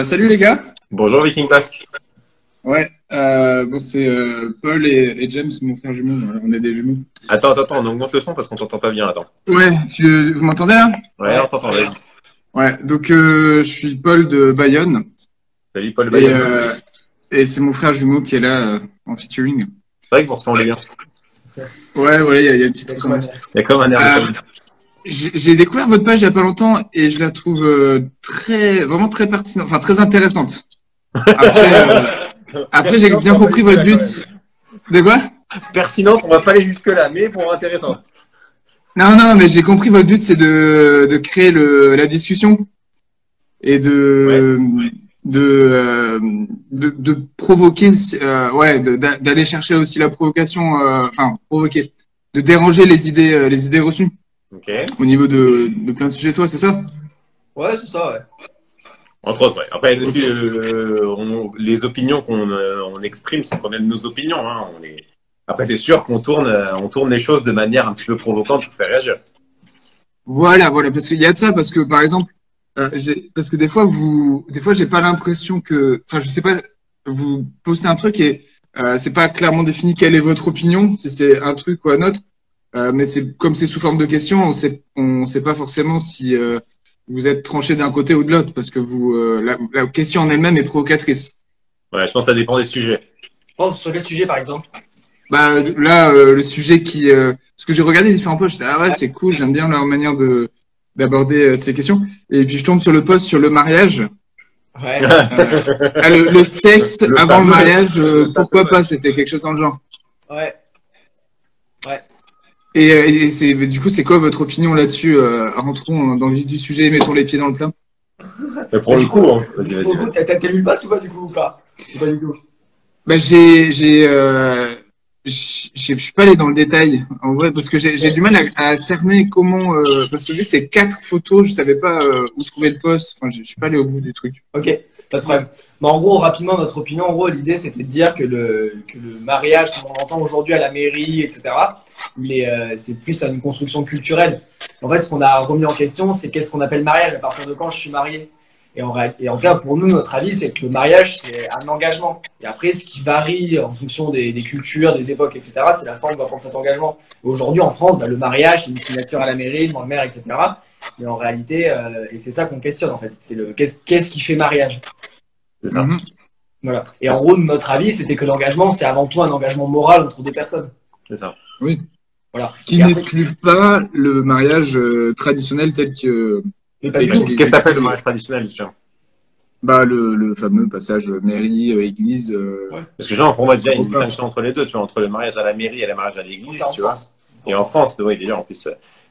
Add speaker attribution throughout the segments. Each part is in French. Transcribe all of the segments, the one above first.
Speaker 1: Salut les gars.
Speaker 2: Bonjour Viking Basque.
Speaker 1: Ouais, bon c'est Paul et James, mon frère jumeau. On est des jumeaux.
Speaker 2: Attends, on augmente le son parce qu'on t'entend pas bien, attends.
Speaker 1: Ouais, vous m'entendez là?
Speaker 2: Ouais, on t'entend, vas-y.
Speaker 1: Ouais, donc je suis Paul de Bayonne
Speaker 2: Salut Paul
Speaker 1: et,
Speaker 2: Bayonne.
Speaker 1: et c'est mon frère jumeau qui est là en featuring.
Speaker 2: C'est vrai que vous ressemblez bien.
Speaker 1: Ouais, voilà, il y a une petite ressemblance.
Speaker 2: Il y a comme un air de famille.
Speaker 1: J'ai découvert votre page il y a pas longtemps et je la trouve vraiment très pertinente, enfin très intéressante. Après j'ai bien compris votre but. De quoi?
Speaker 2: Pertinente, on va pas aller jusque-là, mais bon, intéressant.
Speaker 1: Non, mais j'ai compris votre but, c'est de créer la discussion et de provoquer, d'aller chercher aussi la provocation, enfin provoquer, de déranger les idées reçues
Speaker 2: Ok.
Speaker 1: au niveau de plein de sujets. Toi, c'est ça?
Speaker 3: Ouais, c'est ça, ouais.
Speaker 2: Entre autres, ouais. Après, les opinions on exprime sont quand même nos opinions. Hein. Après, c'est sûr qu'on tourne les choses de manière un petit peu provocante pour faire réagir.
Speaker 1: Voilà, parce qu'il y a de ça, parce que par exemple, parce que des fois j'ai pas l'impression que, enfin, je sais pas, vous postez un truc et c'est pas clairement défini quelle est votre opinion, si c'est un truc ou un autre, mais comme c'est sous forme de question, on sait pas forcément si vous êtes tranché d'un côté ou de l'autre, parce que la question en elle-même est provocatrice.
Speaker 2: Ouais, je pense que ça dépend des sujets.
Speaker 3: Oh, sur quel sujet, par exemple?
Speaker 1: Bah là, le sujet parce que j'ai regardé différents posts, j'étais ah ouais c'est cool, j'aime bien leur manière d'aborder ces questions. Et puis je tombe sur le post sur le mariage.
Speaker 3: Ouais.
Speaker 1: Le sexe avant le mariage, pourquoi pas? C'était quelque chose dans le genre.
Speaker 3: Ouais. Ouais.
Speaker 1: Et du coup, c'est quoi votre opinion là-dessus? Rentrons dans le vif du sujet, mettons les pieds dans le plat.
Speaker 2: Mais pour le coup, hein. Vas-y.
Speaker 3: Pour le coup, t'as lu le post ou pas, du coup, ou pas? Ou pas du tout?
Speaker 1: Bah je suis pas allé dans le détail en vrai parce que j'ai du mal à cerner comment parce que vu que c'est 4 photos, je savais pas où trouver le post. Enfin, je suis pas allé au bout du truc.
Speaker 3: Ok, pas de problème. Mais en gros, rapidement, notre opinion, en gros, l'idée, c'était de dire que le mariage, comme on entend aujourd'hui à la mairie, etc., c'est plus à une construction culturelle. En fait, ce qu'on a remis en question, c'est qu'est-ce qu'on appelle mariage, à partir de quand je suis marié. Et en tout cas, pour nous, notre avis, c'est que le mariage, c'est un engagement. Et après, ce qui varie en fonction des cultures, des époques, etc., c'est la forme qu'on va prendre cet engagement. Et aujourd'hui, en France, le mariage, c'est une signature à la mairie, devant le maire, etc. Mais en réalité, et c'est ça qu'on questionne, en fait, c'est qu'est-ce qui fait mariage?
Speaker 2: C'est ça.
Speaker 3: Voilà. Et en gros, notre avis, c'était que l'engagement, c'est avant tout un engagement moral entre deux personnes.
Speaker 2: C'est ça.
Speaker 1: Oui.
Speaker 3: Voilà.
Speaker 1: Qui n'exclut pas le mariage traditionnel tel que.
Speaker 3: Mais pas du tout.
Speaker 2: Qu'est-ce que t'appelles le mariage traditionnel, tiens?
Speaker 1: Bah le fameux passage mairie église.
Speaker 3: Ouais.
Speaker 2: Parce que genre, pour moi, déjà, il y a une distinction entre les deux, tu vois, entre le mariage à la mairie et le mariage à l'église, tu vois. Et en France, oui, déjà, en plus.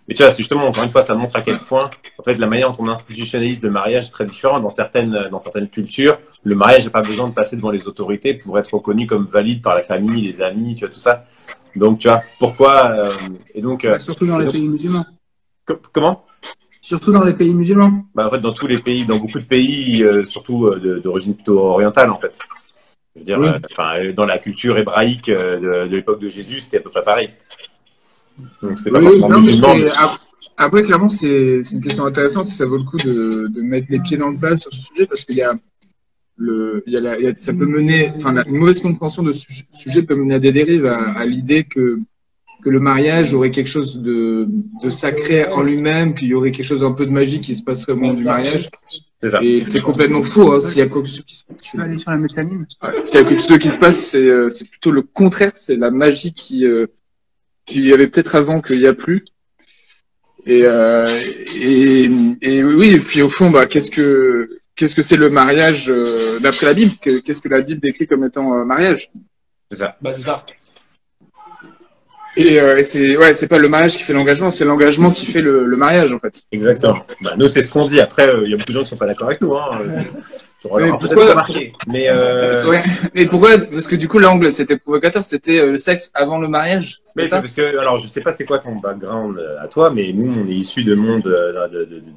Speaker 2: Mais tu vois, c'est justement, encore une fois, ça montre à quel point, en fait, la manière dont on institutionnalise le mariage est très différente. Dans certaines cultures, le mariage n'a pas besoin de passer devant les autorités pour être reconnu comme valide par la famille, les amis, tu vois, tout ça. Donc, tu vois, pourquoi, et donc.
Speaker 1: Surtout dans les pays musulmans.
Speaker 2: Comment?
Speaker 1: Surtout dans les pays musulmans.
Speaker 2: Bah, en fait, dans tous les pays, dans beaucoup de pays, surtout d'origine plutôt orientale, en fait. Je veux dire,
Speaker 1: Oui.
Speaker 2: dans la culture hébraïque de l'époque de Jésus, c'était à peu près pareil. Donc, c'était pas
Speaker 1: Oui,
Speaker 2: forcément
Speaker 1: non, mais
Speaker 2: musulman.
Speaker 1: après, clairement, c'est une question intéressante. Ça vaut le coup de mettre les pieds dans le plat sur ce sujet parce qu'il y a ça peut mener, enfin, une mauvaise compréhension de ce sujet peut mener à des dérives, à l'idée que le mariage aurait quelque chose de sacré en lui-même, qu'il y aurait quelque chose un peu de magique qui se passerait au moment du mariage.
Speaker 2: C'est ça.
Speaker 1: Et c'est complètement faux. Hein. S'il y a quoi que ce qui se passe,
Speaker 4: Tu vas aller sur la méthaline.
Speaker 1: s'il y a quelque chose qui se passe, c'est plutôt le contraire. C'est la magie qui y avait peut-être avant qu'il n'y a plus. Et oui. Et puis au fond, qu'est-ce que c'est le mariage d'après la Bible? Qu'est-ce que la Bible décrit comme étant mariage?
Speaker 2: C'est ça.
Speaker 3: Bah, c'est ça.
Speaker 1: Et c'est pas le mariage qui fait l'engagement, c'est l'engagement qui fait le mariage en fait.
Speaker 2: Exactement. Bah, nous, c'est ce qu'on dit. Après, il y a beaucoup de gens qui sont pas d'accord avec nous. Hein.
Speaker 1: Mais
Speaker 2: peut-être
Speaker 1: pourquoi-
Speaker 2: remarqué. Mais
Speaker 1: Ouais. Et pourquoi? Parce que du coup l'angle c'était provocateur, c'était le sexe avant le mariage,
Speaker 2: mais
Speaker 1: c'est ça?
Speaker 2: parce que, alors, je sais pas c'est quoi ton background à toi, mais nous, on est issus de monde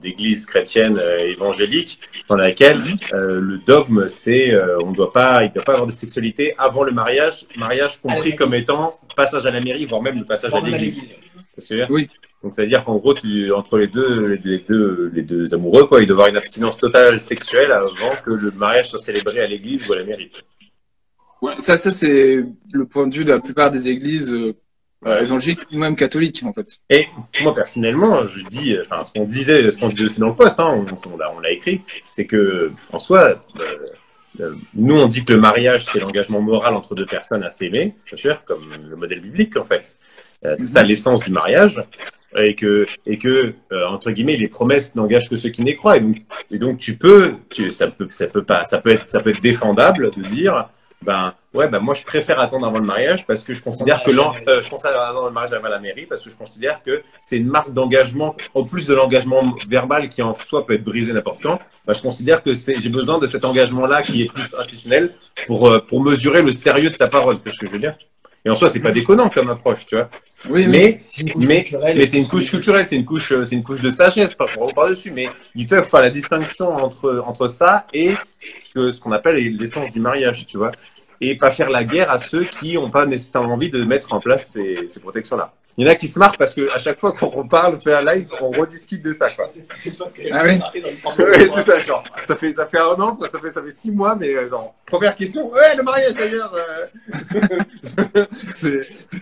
Speaker 2: d'églises chrétiennes évangéliques, dans laquelle le dogme, c'est il doit pas avoir de sexualité avant le mariage compris comme étant passage à la mairie, voire même le passage à l'église.
Speaker 1: Oui.
Speaker 2: Donc, ça veut dire qu'en gros, entre les deux amoureux, quoi, il doit y avoir une abstinence totale sexuelle avant que le mariage soit célébré à l'église ou à la mairie.
Speaker 1: Ouais, ça c'est le point de vue de la plupart des églises évangéliques ou même catholiques, en fait.
Speaker 2: Et moi, personnellement, je dis, enfin, ce qu'on disait aussi dans le post, hein, on l'a écrit, c'est que, en soi, nous, on dit que le mariage, c'est l'engagement moral entre deux personnes à s'aimer, bien sûr, comme le modèle biblique, en fait. C'est ça l'essence du mariage. Et que entre guillemets, les promesses n'engagent que ceux qui n'y croient. Et donc ça peut être défendable de dire, moi je préfère attendre avant le mariage parce que je considère que je considère attendre le mariage avant la mairie parce que je considère que c'est une marque d'engagement, en plus de l'engagement verbal qui en soi peut être brisé n'importe quand. Je considère que j'ai besoin de cet engagement-là qui est plus institutionnel pour mesurer le sérieux de ta parole, c'est ce que je veux dire. Et en soi, c'est pas déconnant comme approche, tu vois.
Speaker 1: Oui,
Speaker 2: mais c'est une couche culturelle, c'est une couche de sagesse par-dessus. Mais il faut faire la distinction entre ça et ce qu'on appelle l'essence du mariage, tu vois. Et pas faire la guerre à ceux qui n'ont pas nécessairement envie de mettre en place ces protections-là. Il y en a qui se marrent parce qu'à chaque fois qu'on parle, on fait un live, on rediscute de ça, quoi.
Speaker 1: Ah oui.
Speaker 2: Oui, c'est ça, genre. Ça fait 1 an, ça fait 6 mois, mais genre, première question. Ouais, le mariage d'ailleurs.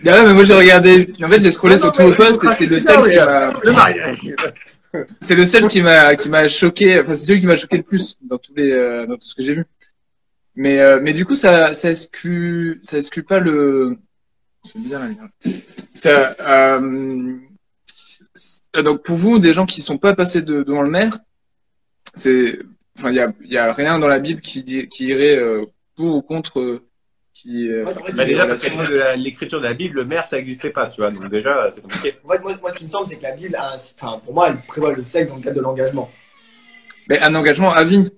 Speaker 1: Mais moi j'ai regardé. En fait, j'ai scrollé sur tous vos posts et c'est le seul qui m'a.
Speaker 2: Le mariage.
Speaker 1: C'est le seul qui m'a choqué. Enfin, c'est celui qui m'a choqué le plus dans tout ce que j'ai vu. Mais du coup, ça exclut pas le. C'est bizarre là. Donc pour vous, des gens qui sont pas passés devant le maire, il y a rien dans la Bible qui irait pour ou contre
Speaker 2: déjà parce que de l'écriture de la Bible, le maire ça n'existait pas, tu vois. Donc déjà c'est compliqué.
Speaker 3: Moi, ce qui me semble, c'est que la Bible, pour moi, elle prévoit le sexe dans le cadre de l'engagement.
Speaker 1: Mais un engagement à vie.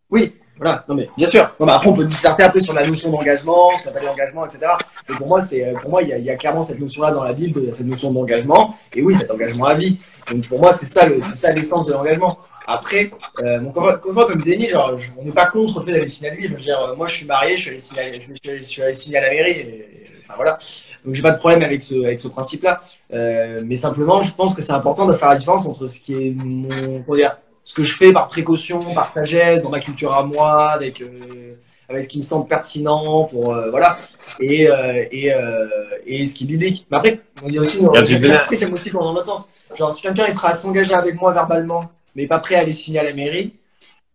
Speaker 3: Oui. Voilà, non mais bien sûr. Non, mais après, on peut disserter après sur la notion d'engagement, ce qu'on appelle l'engagement, etc. Et pour moi, il y a clairement cette notion-là dans la Bible, cette notion d'engagement. Et oui, cet engagement à vie. Donc pour moi, c'est ça l'essence de l'engagement. Après, comme disait Émile, genre, on n'est pas contre le fait d'aller signer à l'huile. Je veux dire, moi, je suis marié, je suis allé signer à la mairie. Enfin voilà. Donc j'ai pas de problème avec ce principe-là. Mais simplement, je pense que c'est important de faire la différence entre ce qui est ce que je fais par précaution, par sagesse, dans ma culture à moi, avec ce qui me semble pertinent pour et ce qui est biblique. Mais après, il y a aussi j'aime aussi dans l'autre sens. Genre, si quelqu'un est prêt à s'engager avec moi verbalement, mais pas prêt à aller signer à la mairie,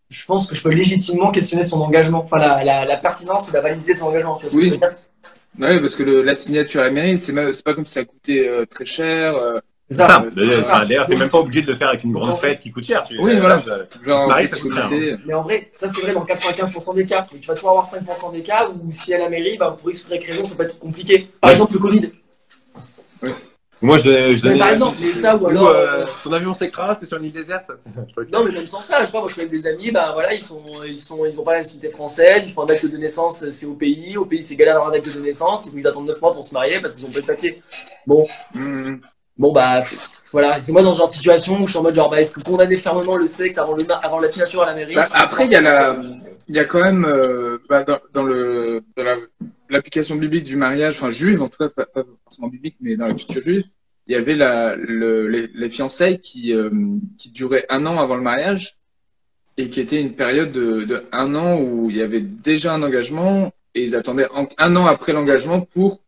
Speaker 3: je pense que je peux légitimement questionner son engagement, enfin la pertinence ou la validité de son engagement.
Speaker 1: Oui. Oui, parce que la signature à la mairie, c'est pas comme si ça coûtait très cher.
Speaker 2: C'est ça. D'ailleurs, t'es même pas obligé de le faire avec une grande fête qui coûte cher.
Speaker 1: Oui, voilà.
Speaker 2: Genre, ça coûte cher.
Speaker 3: Mais en vrai, ça c'est vrai dans 95% des cas. Mais tu vas toujours avoir 5% des cas où si à la mairie, pour X ou Y raison, ça peut être compliqué. Par exemple, le Covid.
Speaker 2: Oui. Moi, je donnais.
Speaker 3: Par exemple, mais ça ou alors.
Speaker 2: Ton avion s'écrase, c'est sur une île déserte.
Speaker 3: Non, mais même sans ça, je sais pas, moi je connais des amis, ils ont pas la nationalité française, ils font un acte de naissance, c'est au pays c'est galère d'avoir un acte de naissance, il faut qu'ils attendent 9 mois pour se marier parce qu'ils ont pas de papier. Bon. Bon voilà, c'est moi dans ce genre de situation où je suis en mode genre est-ce que condamner fermement le sexe avant la signature à la mairie
Speaker 1: après il y a quand même dans l'application biblique du mariage, enfin juive en tout cas, pas forcément biblique mais dans la culture juive, il y avait les fiançailles qui duraient 1 an avant le mariage et qui était une période de 1 an où il y avait déjà un engagement et ils attendaient 1 an après l'engagement pour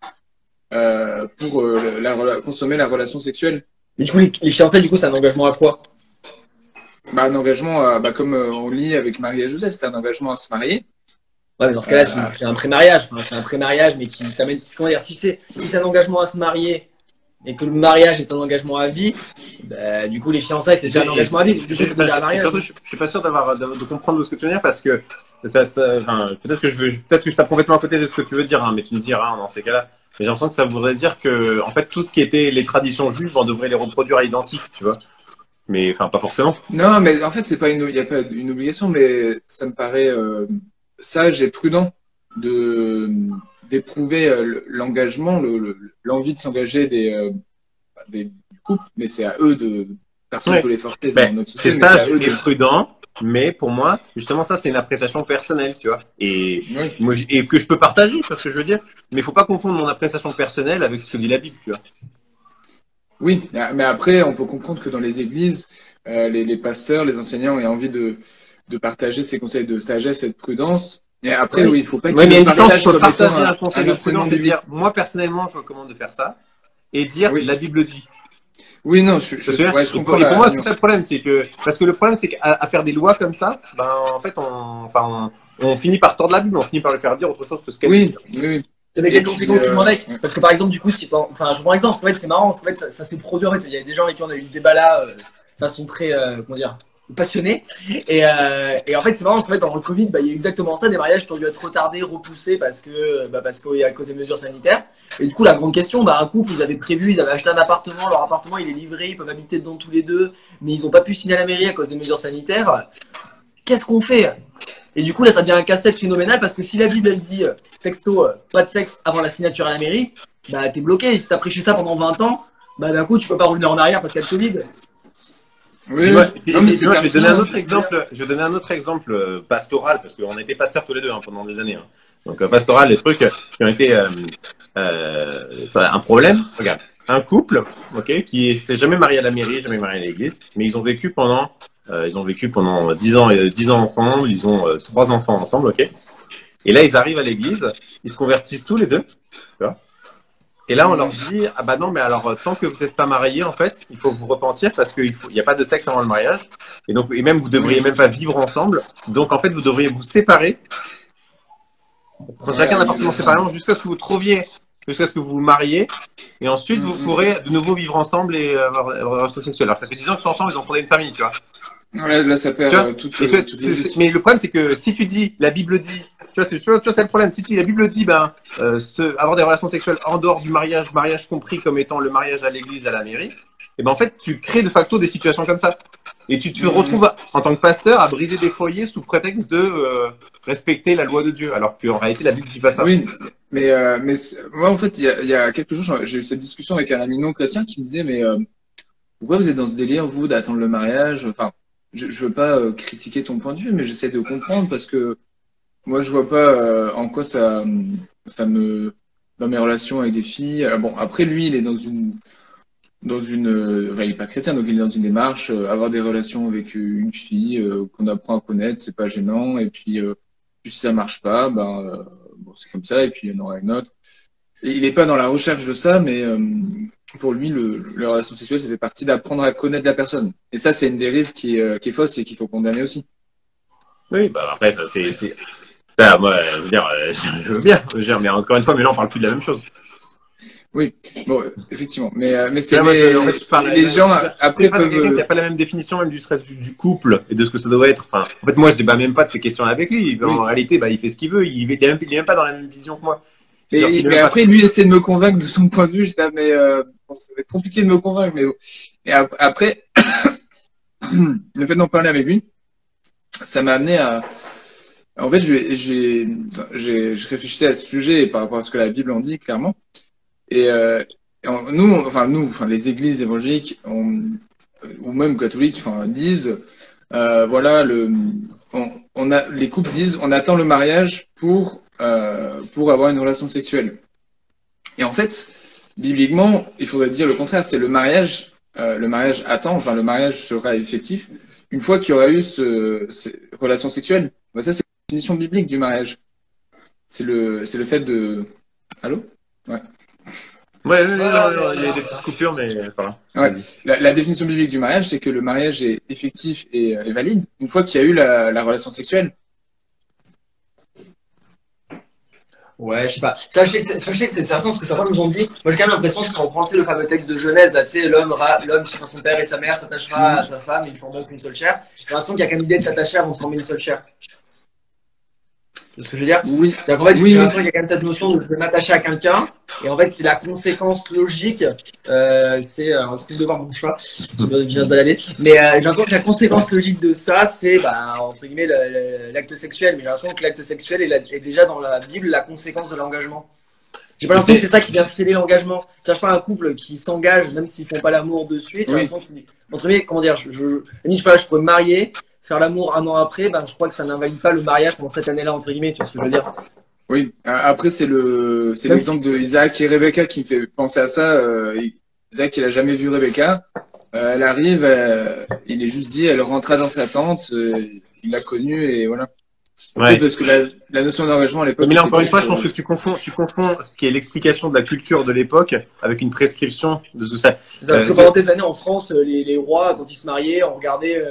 Speaker 1: consommer la relation sexuelle.
Speaker 3: Mais du coup, les fiançailles, c'est un engagement à quoi?
Speaker 1: Un engagement, comme on lit avec Marie et Joseph, c'est un engagement à se marier.
Speaker 3: Ouais, mais dans ce cas-là, c'est un pré-mariage. Enfin, c'est un pré-mariage, mais qui t'amène. Comment dire, si c'est un engagement à se marier et que le mariage est un engagement à vie, du coup, les fiançailles, c'est déjà un engagement à vie. Du coup, c'est déjà un mariage.
Speaker 2: Surtout, je suis pas sûr de comprendre ce que tu veux dire parce que peut-être que je tape complètement à côté de ce que tu veux dire, hein, mais tu me diras dans ces cas-là. Mais j'ai l'impression que ça voudrait dire que, en fait, tout ce qui était les traditions juives, on devrait les reproduire à l'identique, tu vois. Mais, enfin, pas forcément.
Speaker 1: Non, mais en fait, il n'y a pas une obligation, mais ça me paraît sage et prudent d'éprouver l'engagement, l'envie de s'engager des couples, mais c'est à eux personne ne peut les forcer dans notre société.
Speaker 2: C'est sage et prudent. Mais pour moi, justement, ça, c'est une appréciation personnelle, tu vois. Et que je peux partager, parce que je veux dire. Mais il faut pas confondre mon appréciation personnelle avec ce que dit la Bible, tu vois.
Speaker 1: Oui, mais après, on peut comprendre que dans les églises, les pasteurs, les enseignants aient envie de partager ces conseils de sagesse et de prudence. Et après,
Speaker 3: Oui.
Speaker 1: oui, il faut pas
Speaker 2: Oui,
Speaker 1: qu'ils
Speaker 2: mais il y a
Speaker 1: le
Speaker 2: une différence
Speaker 1: partagent
Speaker 2: entre
Speaker 1: comme étant
Speaker 2: partager un conseil de
Speaker 1: enseignement
Speaker 2: prudence et
Speaker 1: biblique.
Speaker 2: dire, moi personnellement, je recommande de faire ça, et dire,
Speaker 1: Oui,
Speaker 2: la Bible dit.
Speaker 1: oui, non,
Speaker 2: Je sais.
Speaker 1: ouais, je
Speaker 2: Et
Speaker 1: comprends
Speaker 2: pour
Speaker 1: la
Speaker 2: moi, c'est ça
Speaker 1: nuance.
Speaker 2: le problème, c'est que parce que le problème, c'est qu'à faire des lois comme ça, ben en fait, on finit par tordre la Bible, on finit par lui faire dire autre chose que ce qu'elle dit.
Speaker 1: Oui, oui, oui.
Speaker 3: Avec
Speaker 1: Et
Speaker 3: les
Speaker 1: puis,
Speaker 3: conséquences qui vont avec.
Speaker 1: ouais.
Speaker 3: Parce que par exemple, du coup, si, enfin, je prends un exemple, en fait, c'est marrant, parce qu'en fait, ça s'est produit, en fait, il y a des gens avec qui on a eu ce débat-là, de façon très, comment dire, passionnée. Et en fait, c'est marrant, parce qu'en fait, pendant le Covid, bah, il y a exactement ça, des mariages qui ont dû être retardés, repoussés, parce qu'il y a à cause des mesures sanitaires. Et du coup, la grande question, bah, un couple, ils avaient prévu, ils avaient acheté un appartement, leur appartement, il est livré, ils peuvent habiter dedans tous les deux, mais ils n'ont pas pu signer à la mairie à cause des mesures sanitaires. Qu'est-ce qu'on fait? Et du coup, là, ça devient un casse-tête phénoménal parce que si la Bible, elle dit texto, pas de sexe avant la signature à la mairie, bah, t'es bloqué. Et si t'as prêché ça pendant 20 ans, bah, d'un coup, tu peux pas revenir en arrière parce qu'il y a le Covid.
Speaker 1: Oui,
Speaker 2: Moi,
Speaker 1: oui. Non, mais c'est
Speaker 2: je vais donner un
Speaker 1: pertinent.
Speaker 2: autre exemple. Je vais donner un autre exemple pastoral parce qu'on a été pasteurs tous les deux pendant des années. Donc pastoral, les trucs qui ont été un problème. Regarde, un couple, ok, qui s'est jamais marié à la mairie, jamais marié à l'église, mais ils ont vécu pendant 10 ans ensemble. Ils ont 3 enfants ensemble, ok. Et là, ils arrivent à l'église, ils se convertissent tous les deux. Tu vois. Et là, on leur dit, ah bah non, mais alors, tant que vous n'êtes pas mariés, en fait, il faut vous repentir parce qu'il n'y a pas de sexe avant le mariage. Et même, vous devriez même pas vivre ensemble. Donc, en fait, vous devriez vous séparer, prendre chacun un appartement séparément jusqu'à ce que vous trouviez, jusqu'à ce que vous vous mariez. Et ensuite, vous pourrez de nouveau vivre ensemble et avoir des relations sexuelles. Alors, ça fait 10 ans qu'ils sont ensemble, ils ont fondé une famille, tu vois.
Speaker 1: Là, ça perd
Speaker 2: Tu vois
Speaker 1: toute,
Speaker 2: et tu vois,
Speaker 1: toute logique.
Speaker 2: mais le problème, c'est que si tu dis, la Bible dit, tu vois, c'est le problème. Si tu dis, la Bible dit, avoir des relations sexuelles en dehors du mariage, mariage compris comme étant le mariage à l'église, à la mairie, et ben en fait, tu crées de facto des situations comme ça. Et tu te retrouves en tant que pasteur à briser des foyers sous prétexte de respecter la loi de Dieu, alors qu'en réalité, la Bible dit pas ça.
Speaker 1: Oui, mais moi, en fait, il y a quelques jours, j'ai eu cette discussion avec un ami non chrétien qui me disait, mais pourquoi vous êtes dans ce délire, vous, d'attendre le mariage? Enfin, je veux pas critiquer ton point de vue, mais j'essaie de comprendre parce que moi, je vois pas en quoi ça me dans mes relations avec des filles. Bon, après lui, il est enfin, il est pas chrétien, donc il est dans une démarche avoir des relations avec une fille qu'on apprend à connaître, c'est pas gênant. Et puis, si ça marche pas, bon, c'est comme ça. Et puis il y en aura une autre. Et il est pas dans la recherche de ça, mais pour lui, la relation sexuelle, ça fait partie d'apprendre à connaître la personne. Et ça, c'est une dérive qui est fausse et qu'il faut condamner aussi.
Speaker 2: Oui, bah après, ça, ça, moi, je veux dire, je veux bien, mais encore une fois, mais là, on parle plus de la même chose.
Speaker 1: Oui, bon, effectivement. Mais c'est
Speaker 2: Là, moi, en fait,
Speaker 1: les gens après
Speaker 2: parce que quelqu'un qui
Speaker 1: peuvent.
Speaker 2: n'a pas la même définition même du couple et de ce que ça doit être. Enfin, en fait, moi, je débat même pas de ces questions avec lui. En réalité, il fait ce qu'il veut. Il est même pas dans la même vision que moi.
Speaker 1: Mais après, lui essaie de me convaincre de son point de vue. Je dis, ah, mais bon, ça va être compliqué de me convaincre. Mais et après, le fait d'en parler avec lui, ça m'a amené à. En fait, je réfléchissais à ce sujet par rapport à ce que la Bible en dit clairement. Et nous, les églises évangéliques ou même catholiques, disent, voilà, les couples disent, on attend le mariage pour avoir une relation sexuelle. Et en fait, bibliquement, il faudrait dire le contraire, c'est le mariage attend, le mariage sera effectif une fois qu'il y aura eu ces relations sexuelles. Ben, ça, c'est la définition biblique du mariage. C'est le fait de. Allô? Ouais.
Speaker 2: Ouais, il y a des petites coupures, mais voilà.
Speaker 1: Ouais. La définition biblique du mariage, c'est que le mariage est effectif et valide une fois qu'il y a eu la relation sexuelle.
Speaker 3: Ouais, je sais pas. Sachez que c'est certain ce que certains nous ont dit. Moi, j'ai quand même l'impression que si on prend le fameux texte de Genèse, là, tu sais, l'homme qui fera son père et sa mère s'attachera à sa femme et ils formeront qu'une seule chair. J'ai l'impression qu'il y a quand même l'idée de s'attacher avant de former une seule chair. C'est ce que je veux dire?
Speaker 1: Oui.
Speaker 3: En fait, j'ai l'impression qu'il y a quand même cette notion de je vais m'attacher à quelqu'un. Et en fait, c'est la conséquence logique. Est-ce qu'on peut voir mon chat qui vient se balader? Mais j'ai l'impression que la conséquence logique de ça, c'est, entre guillemets, l'acte sexuel. Mais j'ai l'impression que l'acte sexuel est déjà dans la Bible la conséquence de l'engagement. J'ai pas l'impression que c'est ça qui vient sceller l'engagement. Sache pas un couple qui s'engage, même s'ils font pas l'amour de suite. J'ai l'impression qu'il, entre guillemets, comment dire, je pourrais me marier, faire l'amour un an après, je crois que ça n'invalide pas le mariage pendant cette année-là, entre guillemets, tu vois ce que je veux dire?
Speaker 1: Oui, après c'est l'exemple de Isaac et Rebecca qui me fait penser à ça. Zach, il a jamais vu Rebecca. Elle arrive, il est juste dit, elle rentra dans sa tente, il l'a connue et voilà.
Speaker 2: Ouais.
Speaker 1: Parce que la notion d'engagement à l'époque.
Speaker 2: Mais là, encore une fois, je pense que tu confonds ce qui est l'explication de la culture de l'époque avec une prescription de tout ça.
Speaker 3: Parce que pendant des années en France, les rois, quand ils se mariaient, on regardait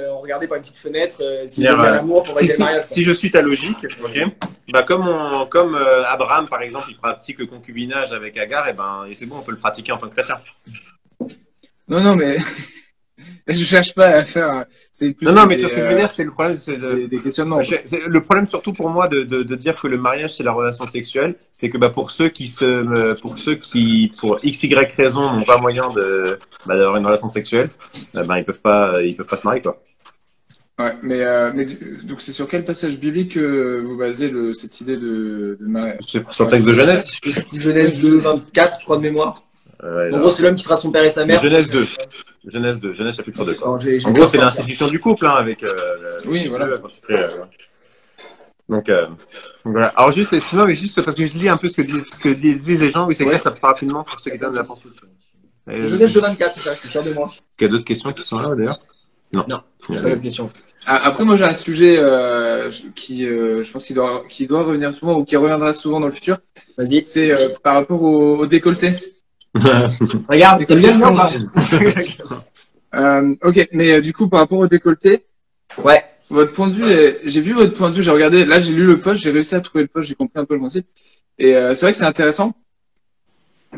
Speaker 3: par une petite fenêtre s'ils aimaient l'amour pour valider le mariage.
Speaker 2: Si je suis ta logique, ok, bah comme Abraham, par exemple, il pratique le concubinage avec Agar, et c'est bon, on peut le pratiquer en tant que chrétien.
Speaker 1: Non, mais je cherche pas à faire.
Speaker 2: Non, mais tu vois ce que je veux dire, c'est le problème, c'est
Speaker 1: des questionnements.
Speaker 2: Le problème surtout pour moi de dire que le mariage c'est la relation sexuelle, c'est que pour ceux qui pour x y raison n'ont pas moyen d'avoir une relation sexuelle, ils peuvent pas se marier quoi.
Speaker 1: Ouais, mais donc c'est sur quel passage biblique vous basez cette idée de mariage?
Speaker 2: C'est sur le texte de Genèse.
Speaker 3: Genèse 2, 24, je crois de mémoire. En gros, c'est l'homme qui sera son père et sa mère.
Speaker 2: Genèse 2. Genèse chapitre 2.
Speaker 3: En
Speaker 2: gros, c'est l'institution du couple, avec.
Speaker 1: Oui, voilà.
Speaker 2: Donc voilà. Alors juste, excuse-moi, mais juste parce que je lis un peu ce que disent les gens. Oui, c'est clair, ça peut rapidement pour ceux qui donnent la pensée.
Speaker 3: C'est Genèse 2, 24, c'est ça. Je suis fier de moi.
Speaker 2: Est-ce qu'il y a d'autres questions qui sont là d'ailleurs? Non.
Speaker 3: Il n'y a pas d'autres questions.
Speaker 1: Après, moi, j'ai un sujet qui, je pense, qui doit revenir souvent ou qui reviendra souvent dans le futur.
Speaker 3: Vas-y.
Speaker 1: C'est par rapport au décolleté.
Speaker 3: Regarde, t'aimes bien le
Speaker 1: ok, mais du coup, par rapport au décolleté,
Speaker 3: ouais.
Speaker 1: Votre point de vue, j'ai vu votre point de vue, j'ai regardé, là, j'ai lu le post, j'ai réussi à trouver le post, j'ai compris un peu le principe. Et c'est vrai que c'est intéressant.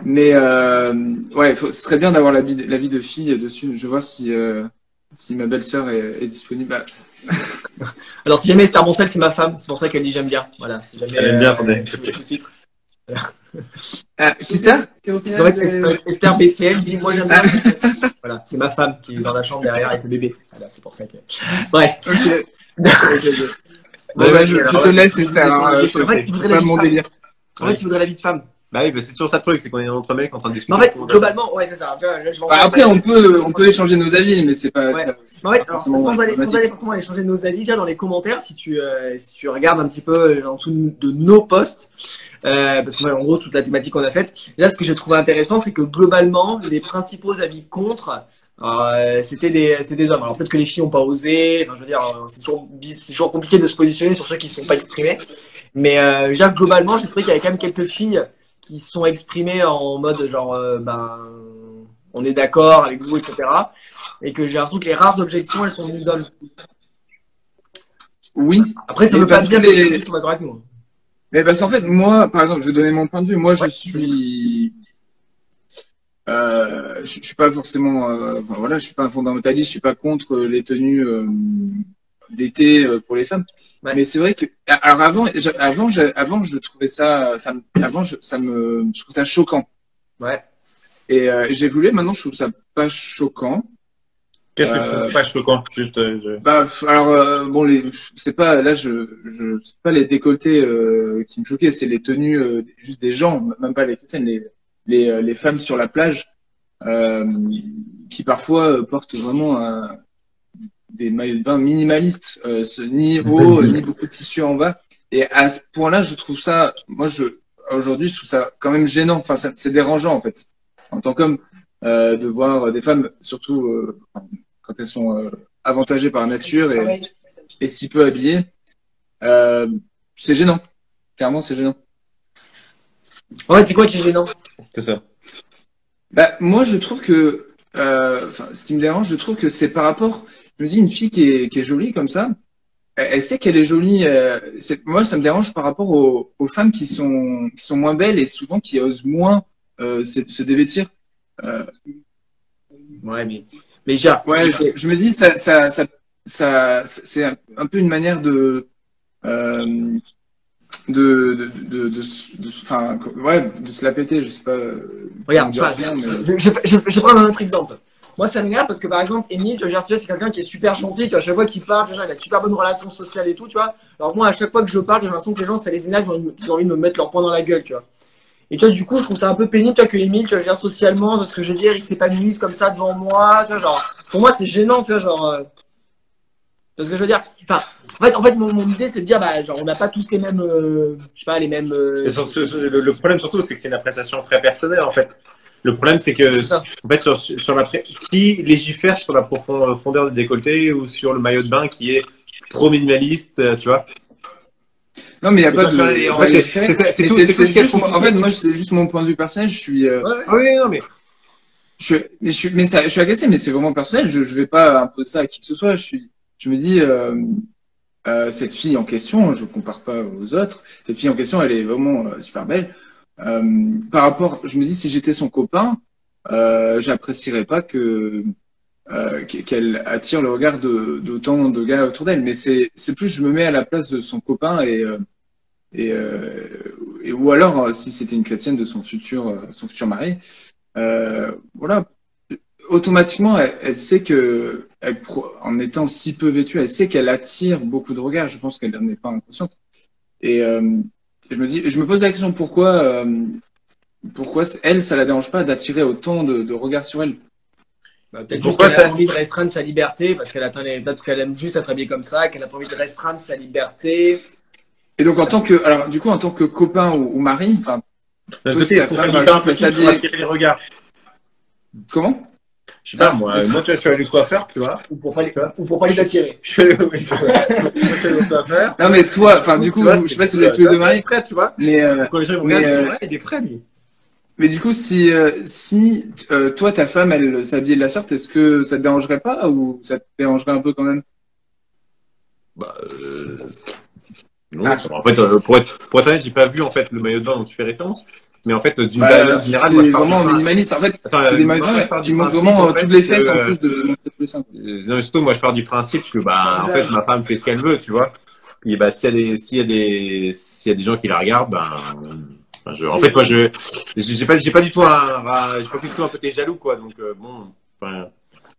Speaker 1: Mais ouais, ce serait bien d'avoir l'avis de fille dessus. Je vois si ma belle-sœur est disponible.
Speaker 3: Alors, si jamais Esther Boncel, c'est ma femme, c'est pour ça qu'elle dit j'aime bien. Voilà, si jamais.
Speaker 2: Elle aime bien, attendez.
Speaker 3: Sous-titres.
Speaker 1: Qui ça?
Speaker 3: Esther BCL dit moi j'aime bien. Voilà, c'est ma femme qui est dans la chambre derrière avec le bébé. Voilà, c'est pour ça que. Bref.
Speaker 1: Ok. Je te laisse, Esther. C'est pas mon délire.
Speaker 3: En fait, tu voudrais la vie de femme.
Speaker 2: Bah oui, c'est toujours ça le truc, c'est qu'on est entre mecs en train de discuter.
Speaker 3: En fait, globalement, ouais, c'est ça.
Speaker 1: Après, on peut échanger nos avis, mais c'est pas.
Speaker 3: Ouais. En fait, sans aller forcément échanger nos avis, déjà dans les commentaires, si tu regardes un petit peu en dessous de nos posts, parce qu'en gros, toute la thématique qu'on a faite, là, ce que j'ai trouvé intéressant, c'est que globalement, les principaux avis contre, c'était des hommes. Alors peut-être que les filles n'ont pas osé, enfin, je veux dire, c'est toujours compliqué de se positionner sur ceux qui ne se sont pas exprimés. Mais déjà, globalement, j'ai trouvé qu'il y avait quand même quelques filles qui se sont exprimées en mode genre, on est d'accord avec vous, etc. Et que j'ai l'impression que les rares objections, elles sont venues d'hommes.
Speaker 1: Oui.
Speaker 3: Après, ça ne veut pas dire que les filles sont d'accord avec nous.
Speaker 1: Mais parce qu'en fait, moi, par exemple, je vais donner mon point de vue. Moi, je suis pas forcément, enfin, voilà, je suis pas un fondamentaliste, je suis pas contre les tenues d'été pour les femmes. Ouais. Mais c'est vrai que, alors avant, je trouvais ça, je trouve ça choquant.
Speaker 3: Ouais.
Speaker 1: Et j'ai voulu, maintenant, je trouve ça pas choquant.
Speaker 2: Qu'est-ce que tu trouves pas choquant? Juste.
Speaker 1: Bah, alors bon, c'est pas là, c'est pas les décolletés qui me choquaient, c'est les tenues juste des gens, même pas les chrétiennes, les femmes sur la plage qui parfois portent vraiment des maillots de bain minimalistes, ni haut ni beaucoup de tissu en bas. Et à ce point-là, je trouve ça, aujourd'hui, je trouve ça quand même gênant. Enfin, c'est dérangeant en fait, en tant qu'homme, de voir des femmes, surtout quand elles sont avantagées par la nature et si peu habillées. C'est gênant. Clairement, c'est gênant.
Speaker 3: Ouais, c'est quoi qui est gênant?
Speaker 2: C'est ça.
Speaker 1: Bah, moi, je trouve que, ce qui me dérange, je trouve que c'est par rapport, je me dis, une fille qui est jolie comme ça, elle sait qu'elle est jolie. Moi, ça me dérange par rapport aux femmes qui sont moins belles et souvent qui osent moins se dévêtir.
Speaker 3: Ouais, mais déjà.
Speaker 1: Ouais, je me dis, c'est un peu une manière de se la péter, je sais pas.
Speaker 3: Regarde, je vais prendre un autre exemple. Moi, ça m'énerve parce que par exemple, Émile, tu vois, c'est quelqu'un qui est super gentil, tu vois, à chaque fois qu'il parle, il a une super bonne relation sociale et tout, tu vois. Alors moi, à chaque fois que je parle, j'ai l'impression que les gens, ça les énerve, ils ont envie de me mettre leur poing dans la gueule, tu vois. Et tu vois, du coup, je trouve ça un peu pénible, tu vois, que Émile, tu vois, je veux dire, socialement, de ce que je veux dire, il s'épanouisse comme ça devant moi, tu vois, genre, pour moi, c'est gênant, tu vois, genre, parce que je veux dire, enfin, en fait, mon idée, c'est de dire, bah, genre, on n'a pas tous les mêmes, je sais pas, les mêmes.
Speaker 2: Le problème surtout, c'est que c'est une appréciation très personnelle, en fait. Le problème, c'est que,
Speaker 3: C'est ça.
Speaker 2: en fait, qui légifère sur la profondeur du décolleté ou sur le maillot de bain qui est trop minimaliste, tu vois?
Speaker 1: Non, mais il n'y a pas
Speaker 2: toi, tu vois,
Speaker 1: de.
Speaker 2: en fait, c'est tout,
Speaker 1: C'est
Speaker 2: c'est tout ce qu'il y a
Speaker 1: juste, en fait, moi, c'est juste mon point de vue personnel. Je suis,
Speaker 2: Oui, non, mais
Speaker 1: je suis agacé, mais c'est vraiment personnel. Je vais pas imposer ça à qui que ce soit. Je me dis, cette fille en question, je compare pas aux autres. Cette fille en question, elle est vraiment super belle. Par rapport, je me dis, si j'étais son copain, j'apprécierais pas qu'elle attire le regard d'autant de gars autour d'elle. Mais c'est plus, je me mets à la place de son copain et ou alors si c'était une chrétienne de son futur mari. Voilà, automatiquement, elle sait que, en étant si peu vêtue, elle sait qu'elle attire beaucoup de regards. Je pense qu'elle n'en est pas inconsciente. Et je me pose la question pourquoi elle, ça la dérange pas d'attirer autant de regards sur elle.
Speaker 3: Bah, peut-être juste qu'elle a envie de restreindre sa liberté parce qu'elle atteint peut-être qu'elle aime juste être habillée comme ça, qu'elle a pas envie de restreindre sa liberté.
Speaker 1: Et donc, en tant que copain ou mari, enfin,
Speaker 2: c'est pour faire un peu pour attirer les regards.
Speaker 1: Comment?
Speaker 2: Je sais pas, moi, tu vois, je suis allé au coiffeur, tu vois.
Speaker 3: Ou pour pas les attirer.
Speaker 2: Je suis allé au coiffeur.
Speaker 1: Non, mais toi, enfin, du coup, je sais pas si vous êtes tous les deux mariés.
Speaker 2: Frère, tu vois.
Speaker 1: Mais,
Speaker 2: quand les gens me regardent, il est frais, lui.
Speaker 1: Mais du coup, si toi, ta femme, elle s'habillait de la sorte, est-ce que ça te dérangerait pas ou ça te dérangerait un peu quand même?
Speaker 2: Bah, non. En fait, pour être honnête, j'ai pas vu en fait le maillot de bain dont tu fais référence. Mais en fait, d'une manière générale,
Speaker 1: c'est vraiment minimaliste. En fait, c'est des maillots de bain qui montrent vraiment toutes les fesses en plus de montrer tous les seins.
Speaker 2: Non, mais surtout, moi, je pars du principe que, bah, en fait, ma femme fait ce qu'elle veut, tu vois. Et bah, s'il y a des gens qui la regardent, en fait, moi, j'ai pas du tout un côté jaloux, quoi. Donc, bon, enfin.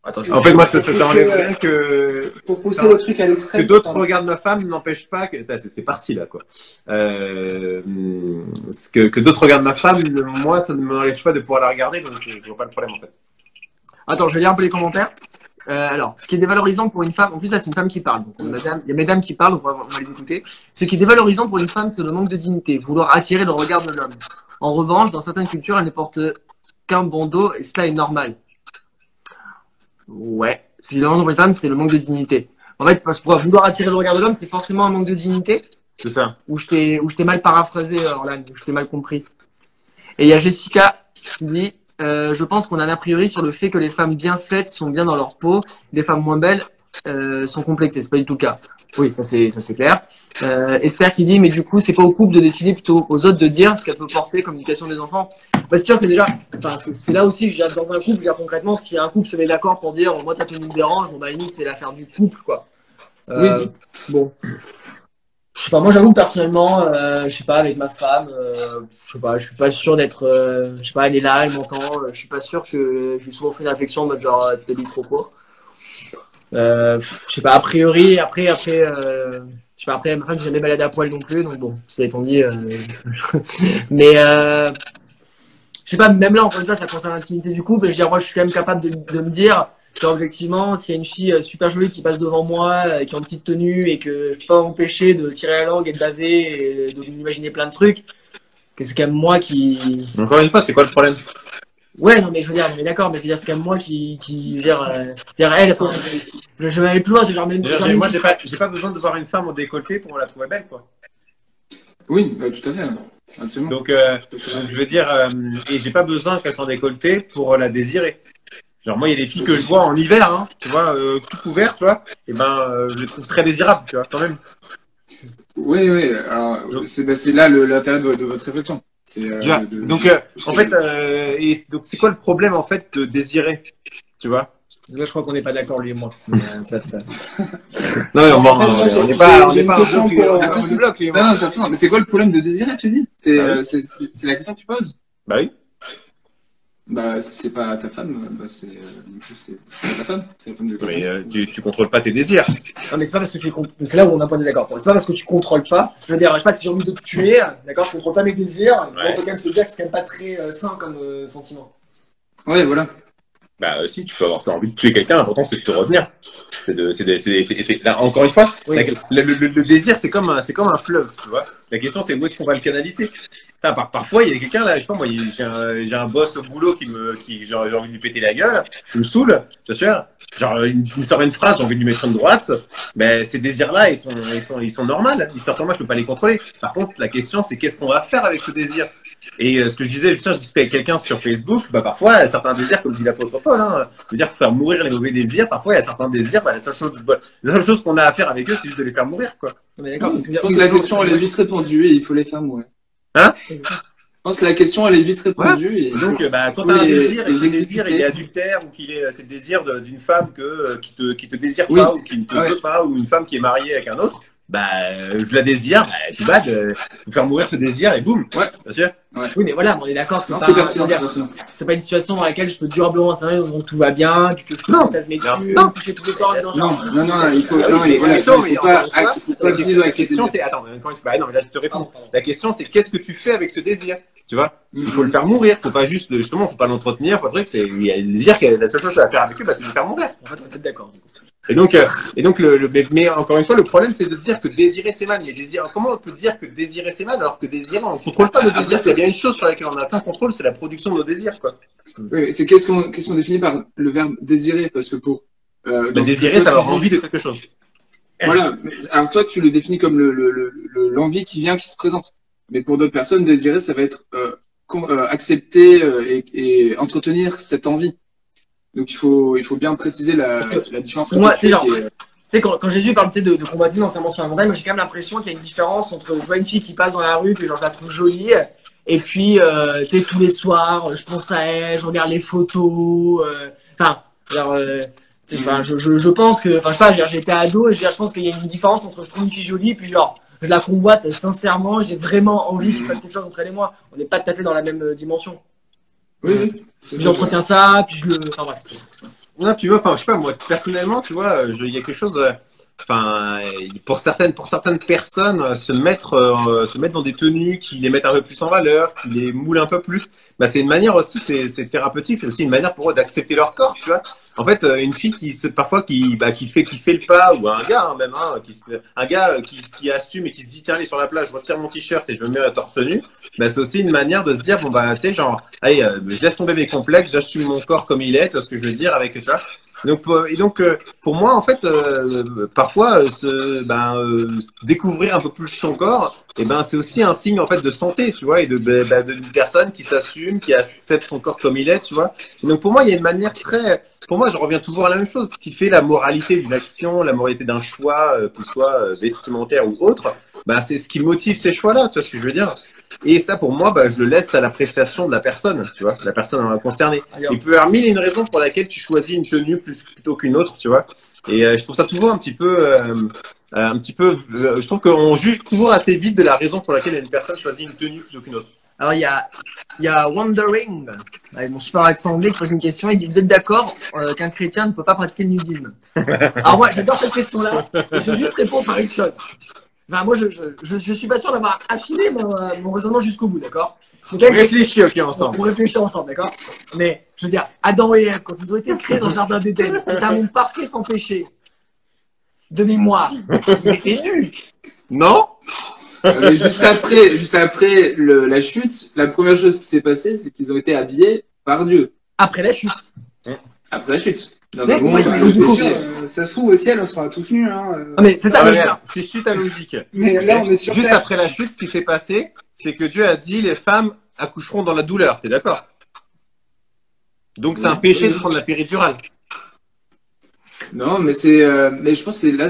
Speaker 3: Attends,
Speaker 2: en fait, moi, ça enlève rien que.
Speaker 3: Pour pousser le truc à l'extrême.
Speaker 2: Que d'autres regardent ma femme n'empêche pas que. Ça, c'est parti, là, quoi. Que d'autres regardent ma femme, moi, ça ne m'enlève pas de pouvoir la regarder, donc je vois pas le problème, en fait.
Speaker 3: Attends, je vais lire un peu les commentaires. Alors, ce qui est dévalorisant pour une femme, en plus là c'est une femme qui parle, donc il y a mesdames qui parlent, donc on va les écouter. Ce qui est dévalorisant pour une femme, c'est le manque de dignité, vouloir attirer le regard de l'homme. En revanche, dans certaines cultures, elle ne porte qu'un bandeau et cela est normal. Ouais, c'est évidemment pour une femme, c'est le manque de dignité. En fait, parce que pour vouloir attirer le regard de l'homme, c'est forcément un manque de dignité.
Speaker 2: C'est ça.
Speaker 3: Ou je t'ai mal paraphrasé, Orlan, ou je t'ai mal compris. Et il y a Jessica qui dit. Je pense qu'on a un a priori sur le fait que les femmes bien faites sont bien dans leur peau, les femmes moins belles sont complexées. C'est pas du tout le cas. Oui, ça c'est clair. Esther qui dit mais du coup c'est pas au couple de décider, plutôt aux autres de dire ce qu'elle peut porter comme éducation des enfants. Bah, c'est sûr que déjà, c'est là aussi que dans un couple, je veux dire, concrètement, si un couple se met d'accord pour dire moi ta tenue me dérange, bon bah limite c'est l'affaire du couple quoi.
Speaker 1: Oui.
Speaker 3: Bon. Je sais pas, moi j'avoue personnellement, je sais pas, avec ma femme, je sais pas, je suis pas sûr d'être, je sais pas, elle est là, elle m'entend, je suis pas sûr que je lui ai souvent fait une réflexion en mode genre, tu t'habilles trop court. Je sais pas, a priori, après, je sais pas, après ma femme j'ai jamais baladé à poil non plus, donc bon, ça étant dit, mais je sais pas, même là encore une fois, ça concerne l'intimité du couple, et je veux dire, moi je suis quand même capable de me dire. Genre, objectivement, s'il y a une fille super jolie qui passe devant moi, qui est en petite tenue et que je peux pas m'empêcher de tirer la langue et de baver et de m'imaginer plein de trucs, que c'est quand même moi qui.
Speaker 2: Encore une fois, c'est quoi le problème?
Speaker 3: Ouais, non, mais je veux dire, on est d'accord, mais je veux dire, c'est quand même moi qui gère elle, enfin, je vais aller plus loin, c'est genre même.
Speaker 2: Moi, j'ai pas besoin de voir une femme au décolleté pour la trouver belle, quoi.
Speaker 1: Oui, tout à fait. Absolument.
Speaker 2: Donc, je veux dire, et j'ai pas besoin qu'elle soit en décolleté pour la désirer. Genre, moi, il y a des filles que je vois en hiver, hein, tu vois, tout couvert, tu vois, et je les trouve très désirables, tu vois, quand même.
Speaker 1: Oui, alors, c'est là l'intérêt de votre réflexion.
Speaker 2: Donc, en fait, donc, c'est quoi le problème, en fait, de désirer, tu vois?
Speaker 3: Là, je crois qu'on n'est pas d'accord, lui et moi.
Speaker 2: Non, mais on n'est pas un bloc, lui et moi.
Speaker 1: Non, mais c'est quoi le problème de désirer, tu dis? C'est la question que tu poses?
Speaker 2: Bah oui.
Speaker 1: Bah, c'est pas ta femme, c'est pas ta femme, c'est la femme de quelqu'un.
Speaker 2: Mais tu contrôles pas tes désirs.
Speaker 3: Non, mais c'est pas parce que c'est là où on a un point de désaccord. C'est pas parce que tu contrôles pas. Je veux dire, je sais pas si j'ai envie de te tuer, d'accord, je contrôle pas mes désirs. Ouais. On peut quand même se dire que c'est quand même pas très sain comme sentiment.
Speaker 1: Ouais, voilà.
Speaker 2: Bah, si, tu peux avoir envie de tuer quelqu'un, l'important c'est de te retenir. Là, encore une fois, oui. Le désir c'est comme un fleuve, tu vois. La question c'est où est-ce qu'on va le canaliser. Parfois, il y a quelqu'un là, je sais pas moi, j'ai un boss au boulot j'ai envie de lui péter la gueule, il me saoule, tu vois, genre il me sort une phrase, j'ai envie de lui mettre une droite, mais ces désirs-là, ils sont normaux, ils sortent en moi, je peux pas les contrôler. Par contre, la question, c'est qu'est-ce qu'on va faire avec ce désir? Et ce que je disais avec quelqu'un sur Facebook, bah parfois, il y a certains désirs, comme dit l'apôtre Paul, hein, je veux dire, faut faire mourir les mauvais désirs. Parfois, il y a certains désirs, bah, la seule chose qu'on a à faire avec eux, c'est juste de les faire mourir, quoi.
Speaker 3: Mais d'accord, parce que
Speaker 1: Je pense que la question, elle est vite répondue et il faut les faire mourir.
Speaker 2: Hein?
Speaker 1: Je pense que la question, elle est vite répondue.
Speaker 2: Ouais. Et donc, quand tu as un désir, et que ce désir, il est adultère, ou c'est le désir d'une femme qui te désire pas, ou qui ne te veut pas, ou une femme qui est mariée avec un autre, bah, je la désire, bah, tu vas faut faire mourir ce désir et boum.
Speaker 1: Ouais.
Speaker 2: Bien sûr.
Speaker 3: Ouais. Oui, mais voilà, on est d'accord que
Speaker 1: c'est pertinent.
Speaker 3: C'est pas une situation dans laquelle je peux durablement s'arrêter, donc tout va bien, que je peux fantasmer dessus, me coucher tous les soirs en disant
Speaker 1: non, il faut pas vivre avec
Speaker 2: la question, c'est, attends, encore une fois, non, mais là, je te réponds. La question, c'est qu'est-ce que tu fais avec ce désir? Tu vois? Il faut le faire mourir. Faut pas juste, justement, faut pas l'entretenir. Faut pas il y a des désirs la seule chose à faire avec eux, bah, c'est de le faire mourir.
Speaker 3: En fait, on est peut-être d'accord.
Speaker 2: Et donc, mais encore une fois, le problème, c'est de dire que désirer, c'est mal. Mais comment on peut dire que désirer, c'est mal, alors que désirer, on ne contrôle pas nos désirs? C'est bien une chose sur laquelle on a plein contrôle, c'est la production de nos désirs, quoi.
Speaker 1: Oui, c'est qu'est-ce qu'on définit par le verbe désirer? Parce que pour,
Speaker 2: désirer, ça avoir envie de quelque chose.
Speaker 1: Voilà. Alors toi, tu le définis comme l'envie qui vient, qui se présente. Mais pour d'autres personnes, désirer, ça va être, accepter, et entretenir cette envie. Donc il faut bien préciser la différence.
Speaker 3: Pour moi, tu sais, quand j'ai dû parler de combattre anciennement sur la montagne, moi j'ai quand même l'impression qu'il y a une différence entre je vois une fille qui passe dans la rue, puis genre je la trouve jolie, et puis tu sais, tous les soirs, je pense à elle, je regarde les photos, je pense que, enfin je sais pas, j'étais ado et je pense qu'il y a une différence entre je trouve une fille jolie, puis genre je la convoite sincèrement, j'ai vraiment envie qu'il se passe quelque chose entre elle et moi. On n'est pas tout à fait dans la même dimension.
Speaker 2: Oui.
Speaker 3: J'entretiens ça, puis je le. Enfin, bref.
Speaker 2: Non, tu vois, enfin, je sais pas, moi, personnellement, tu vois, il y a quelque chose. Pour certaines personnes, se mettre dans des tenues qui les mettent un peu plus en valeur, qui les moulent un peu plus, bah, c'est une manière aussi, c'est thérapeutique, c'est aussi une manière pour eux d'accepter leur corps, tu vois. En fait, une fille qui fait le pas, ou un gars, hein, même, hein, qui assume et qui se dit, tiens, allez, sur la plage, je retire mon t-shirt et je me mets à torse nu, bah, c'est aussi une manière de se dire, bon, bah, tu sais, genre, allez, je laisse tomber mes complexes, j'assume mon corps comme il est, tu vois ce que je veux dire, avec, tu vois. Donc, pour moi, en fait, parfois, découvrir un peu plus son corps, et ben, c'est aussi un signe en fait de santé, tu vois, et d'une personne qui s'assume, qui accepte son corps comme il est, tu vois. Donc, pour moi, il y a une manière pour moi, je reviens toujours à la même chose. Ce qui fait la moralité d'une action, la moralité d'un choix, qu'il soit vestimentaire ou autre, bah, c'est ce qui motive ces choix-là, tu vois ce que je veux dire. Et ça, pour moi, bah, je le laisse à l'appréciation de la personne, tu vois, la personne concernée. Il peut y avoir mille et une raisons pour laquelle tu choisis une tenue plutôt qu'une autre, tu vois. Et je trouve ça toujours un petit peu, je trouve qu'on juge toujours assez vite de la raison pour laquelle une personne choisit une tenue plutôt qu'une autre.
Speaker 3: Alors, il y a Wondering, avec mon super accent anglais, qui pose une question. Il dit, vous êtes d'accord qu'un chrétien ne peut pas pratiquer le nudisme? Alors moi, j'adore cette question-là. Je veux juste répondre par une chose. Enfin, moi, je suis pas sûr d'avoir affiné mon raisonnement jusqu'au bout, d'accord?
Speaker 2: On réfléchit, ok, ensemble.
Speaker 3: On réfléchit ensemble, d'accord? Mais, je veux dire, Adam et Ève, quand ils ont été créés dans le jardin d'Éden, qui est un monde parfait sans péché, de mémoire, ils étaient nus.
Speaker 2: Non?
Speaker 1: Juste après la chute, la première chose qui s'est passée, c'est qu'ils ont été habillés par Dieu.
Speaker 3: Après la chute.
Speaker 1: Après la chute.
Speaker 4: Ça se trouve au ciel, on sera tous nus. Hein.
Speaker 3: Mais c'est ça,
Speaker 2: c'est suite à logique.
Speaker 4: Mais là, on est sur
Speaker 2: Juste
Speaker 4: Terre.
Speaker 2: après la chute, ce qui s'est passé, c'est que Dieu a dit les femmes accoucheront dans la douleur. T'es d'accord? Donc c'est un péché de prendre la péridurale.
Speaker 1: Non, mais mais je pense que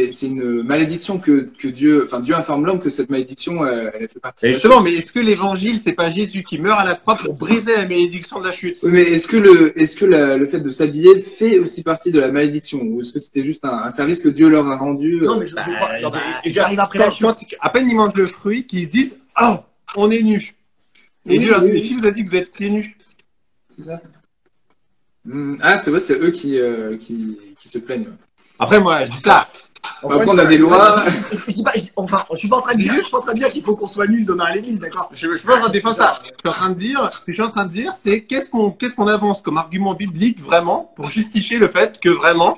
Speaker 1: c'est une malédiction que Dieu informe l'homme que cette malédiction, elle fait partie.
Speaker 2: Et justement, mais est-ce que l'évangile, c'est pas Jésus qui meurt à la croix pour briser la malédiction de la chute?
Speaker 1: Oui, mais est-ce que le fait de s'habiller fait aussi partie de la malédiction, ou est-ce que c'était juste un service que Dieu leur a rendu?
Speaker 3: Non, mais je crois. J'arrive après la chute.
Speaker 2: À peine ils mangent le fruit, qu'ils se disent, oh, on est nus. Et Dieu, qui vous a dit que vous êtes pieds nus?
Speaker 1: C'est ça. Ah, c'est vrai, c'est eux qui se plaignent.
Speaker 2: Après, moi, je dis ça.
Speaker 1: Après, on a des lois.
Speaker 3: Je suis pas en train de dire qu'il faut qu'on soit nus demain à l'église, d'accord?
Speaker 2: Je suis pas en train de défendre ça. Ce que je suis en train de dire, c'est qu'est-ce qu'on avance comme argument biblique vraiment pour justifier le fait que vraiment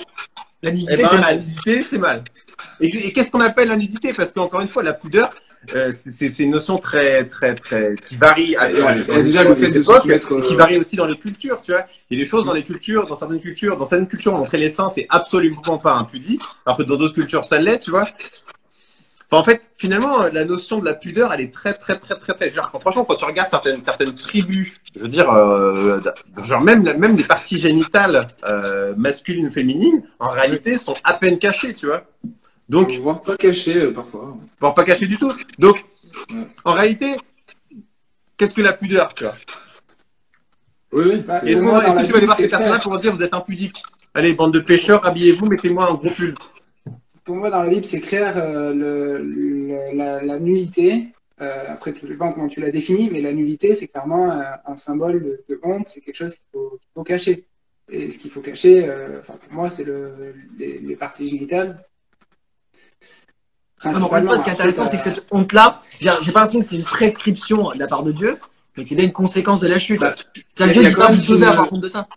Speaker 3: la nudité, c'est mal.
Speaker 2: La nudité, c'est mal. Et qu'est-ce qu'on appelle la nudité? Parce qu'encore une fois, la pudeur, c'est une notion très qui varie
Speaker 1: déjà le fait de se soumettre,
Speaker 2: et qui varie aussi dans les cultures, tu vois. Il y a des choses dans les cultures, dans certaines cultures, montrer les seins, c'est absolument pas impudique, alors que dans d'autres cultures, ça l'est, tu vois. Enfin, en fait, finalement, la notion de la pudeur, elle est très genre, franchement, quand tu regardes certaines tribus, je veux dire, genre même les parties génitales masculines ou féminines, en réalité, sont à peine cachées, tu vois. Donc,
Speaker 1: voire pas caché parfois.
Speaker 2: Voire pas caché du tout. Donc,
Speaker 1: Ouais.
Speaker 2: en réalité, qu'est-ce que la pudeur, tu vois?
Speaker 1: Oui.
Speaker 2: Est-ce que tu vas aller voir ces personnes-là pour leur dire vous êtes impudiques? Allez, bande de pêcheurs, habillez-vous, mettez-moi un gros pull.
Speaker 4: Pour moi, dans la Bible, c'est clair, la nullité. Après, tout dépend comment tu la définis, mais la nullité, c'est clairement un symbole de honte, c'est quelque chose qu'il faut cacher. Et ce qu'il faut cacher, pour moi, c'est les parties génitales.
Speaker 3: Encore une fois, ce qui est intéressant, c'est que cette honte-là, j'ai pas l'impression que c'est une prescription de la part de Dieu, mais que c'est bien une conséquence de la chute. C'est Dieu dit pas de sauver par contre de ça.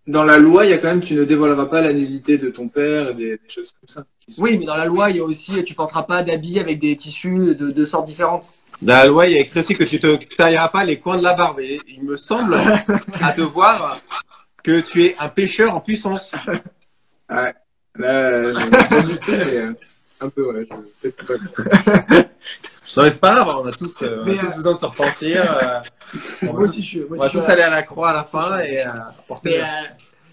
Speaker 1: Dans la loi, il y a quand même, tu ne dévoileras pas la nudité de ton père, des choses comme ça.
Speaker 3: Oui, mais dans la loi, il y a aussi, tu porteras pas d'habits avec des tissus de sortes différentes.
Speaker 2: Dans la loi, il y a écrit aussi que tu te tailleras pas les coins de la barbe. Et il me semble, à te voir, que tu es un pêcheur en puissance.
Speaker 1: Ouais. Là, pas du tout, mais un peu, ouais. Peut-être pas.
Speaker 2: Non, mais c'est pas grave, on a tous besoin de se repentir.
Speaker 3: Moi aussi,
Speaker 2: on va tous aller à la croix à la fin et porter.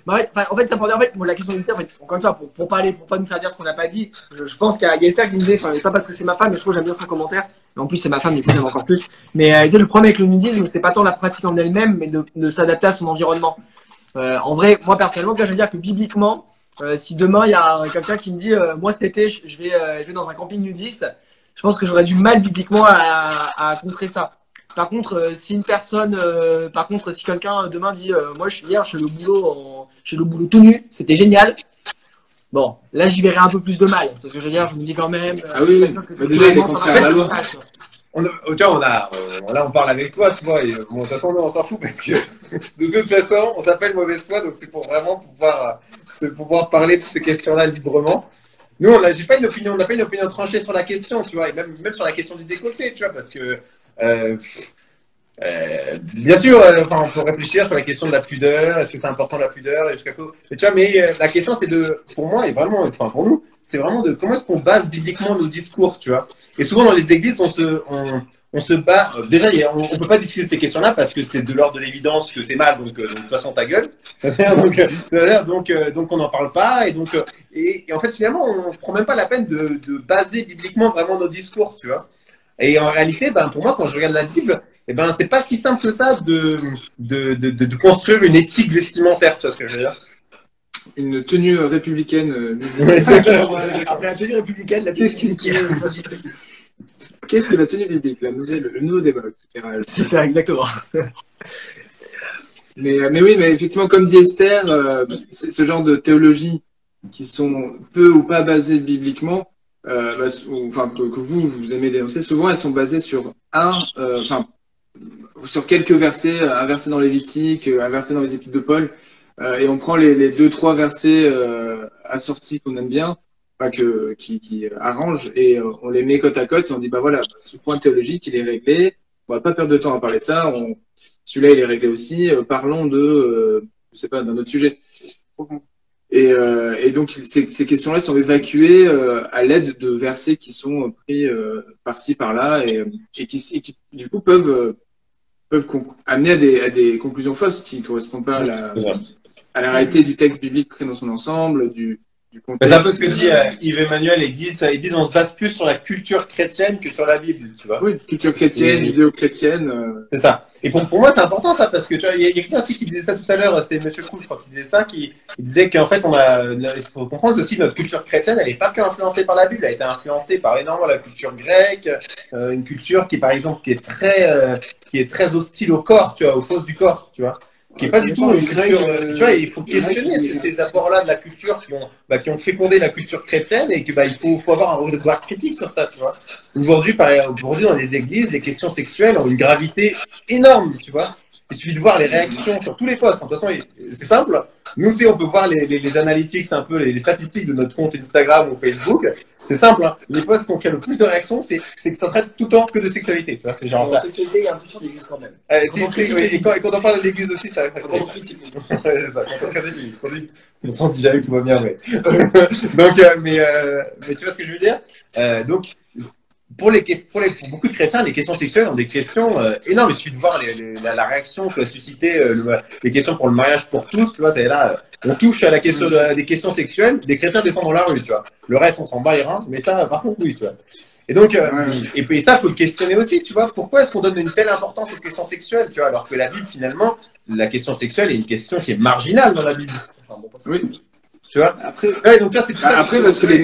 Speaker 3: Ouais, en fait, ça pour dire, en fait, la question d'unité, en fait, encore une fois, pour pas nous faire dire ce qu'on n'a pas dit, je pense qu'il y a Esther qui disait, enfin, pas parce que c'est ma femme, mais je trouve que j'aime bien son commentaire. Et en plus, c'est ma femme, du coup, j'aime encore plus. Mais elle disait, le problème avec le nudisme, c'est pas tant la pratique en elle-même, mais de s'adapter à son environnement. En vrai, moi, personnellement, je veux dire que bibliquement, si demain, il y a quelqu'un qui me dit, moi, cet été, je vais dans un camping nudiste, je pense que j'aurais du mal, bibliquement, à contrer ça. Par contre, si une personne, si quelqu'un demain dit, moi je fais le boulot tout nu, c'était génial. Bon, là j'y verrai un peu plus de mal, parce que je veux dire, je me dis quand même.
Speaker 1: Oui, déjà il est contraire à la loi.
Speaker 2: On parle avec toi, tu vois. Et, bon, de toute façon, on s'en fout parce que de toute façon, on s'appelle mauvaise foi, donc c'est pour vraiment pouvoir parler de ces questions-là librement. Nous, on n'a pas une opinion tranchée sur la question, tu vois, et même sur la question du décolleté, tu vois, parce que bien sûr, on peut réfléchir sur la question de la pudeur, est-ce que c'est important la pudeur, et jusqu'à quoi. Mais tu vois, la question c'est pour moi et vraiment, enfin pour nous, c'est vraiment de comment est-ce qu'on base bibliquement nos discours, tu vois. Et souvent dans les églises, on se bat. Déjà, on peut pas discuter de ces questions-là parce que c'est de l'ordre de l'évidence que c'est mal, donc de toute façon ta gueule. Donc on n'en parle pas et en fait finalement on prend même pas la peine de baser bibliquement vraiment nos discours, tu vois. Et en réalité, pour moi quand je regarde la Bible, c'est pas si simple que ça de construire une éthique vestimentaire, tu vois ce que je veux dire.
Speaker 1: Une tenue républicaine.
Speaker 3: Après la tenue républicaine, la tenue
Speaker 1: Qu'est-ce que la tenue biblique, le nouveau débat?
Speaker 3: C'est ça, exactement.
Speaker 1: Mais oui, mais effectivement, comme dit Esther, ce genre de théologie qui sont peu ou pas basées bibliquement, que vous aimez dénoncer, souvent elles sont basées sur sur quelques versets, un verset dans Lévitique, un verset dans les Épîtres de Paul, et on prend les 2-3 versets assortis qu'on aime bien, qui arrangent, et on les met côte à côte, et on dit voilà, ce point théologique il est réglé, on va pas perdre de temps à parler de ça, celui-là il est réglé aussi, parlons d'un autre sujet. Et donc ces questions-là sont évacuées à l'aide de versets qui sont pris par-ci par-là et qui du coup peuvent amener à des conclusions fausses qui ne correspondent pas à la réalité du texte biblique dans son ensemble, du contexte.
Speaker 2: C'est un peu ce que dit Yves Emmanuel, ils disent on se base plus sur la culture chrétienne que sur la Bible, tu vois.
Speaker 1: Oui, culture chrétienne, judéo-chrétienne.
Speaker 2: C'est ça. Et pour moi, c'est important ça, parce que tu vois, il y a quelqu'un aussi qui disait ça tout à l'heure, c'était Monsieur Cool, je crois, qui disait ça, qui disait qu'en fait, il faut comprendre aussi que notre culture chrétienne, elle n'est pas qu'influencée par la Bible, elle a été influencée par énormément la culture grecque, une culture qui, par exemple, qui est très hostile au corps, tu vois, aux choses du corps, tu vois. Qui est pas du tout une culture. Tu vois, il faut questionner ces apports-là de la culture qui ont fécondé la culture chrétienne et que il faut avoir un regard critique sur ça, tu vois. Aujourd'hui, dans les églises, les questions sexuelles ont une gravité énorme, tu vois. Il suffit de voir les réactions sur tous les posts. De toute façon, c'est simple. Nous, tu sais, on peut voir les analytics, un peu les statistiques de notre compte Instagram ou Facebook. C'est simple, hein. Les posts qui ont le plus de réactions, c'est que ça traite tout le temps que de sexualité. Tu vois, c'est genre ça.
Speaker 3: La sexualité, il y a un peu sur l'église quand même.
Speaker 2: Et quand on parle de l'église aussi, ça
Speaker 3: Quand on critique.
Speaker 2: Ouais, c'est ça, quand on critique. On sent déjà que tout va bien, mais. Donc, mais tu vois ce que je veux dire? Donc, pour beaucoup de chrétiens, les questions sexuelles ont des questions énormes. Il suffit de voir la réaction que suscité les questions pour le mariage pour tous. Tu vois, c'est là, on touche à la question des questions sexuelles. Des chrétiens descendent dans la rue, tu vois. Le reste, on s'en bat les reins, mais ça, par contre, oui, tu vois. Et donc, et ça, faut le questionner aussi, tu vois. Pourquoi est-ce qu'on donne une telle importance aux questions sexuelles, tu vois, alors que la Bible, finalement, la question sexuelle est une question qui est marginale dans la Bible.
Speaker 1: Oui.
Speaker 2: Tu vois.
Speaker 1: Après,
Speaker 2: donc ça, c'est tout ça.
Speaker 1: Après, parce que les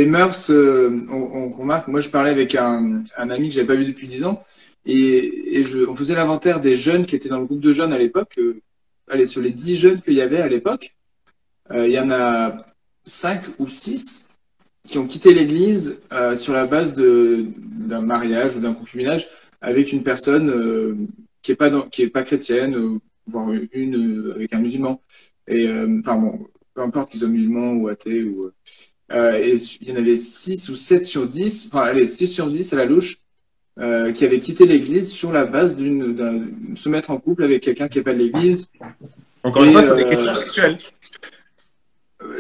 Speaker 1: mœurs, on remarque. Moi, je parlais avec un ami que j'avais pas vu depuis 10 ans, et on faisait l'inventaire des jeunes qui étaient dans le groupe de jeunes à l'époque. Allez, sur les 10 jeunes qu'il y avait à l'époque, il y en a 5 ou 6 qui ont quitté l'église sur la base d'un mariage ou d'un concubinage avec une personne qui est pas chrétienne, voire une avec un musulman. Et enfin bon, peu importe qu'ils soient musulmans ou athées ou et il y en avait 6 ou 7 sur 10, enfin allez, 6 sur 10 à la louche, qui avaient quitté l'église sur la base de se mettre en couple avec quelqu'un qui n'est pas de l'église.
Speaker 2: Encore une fois, c'est des questions sexuelles.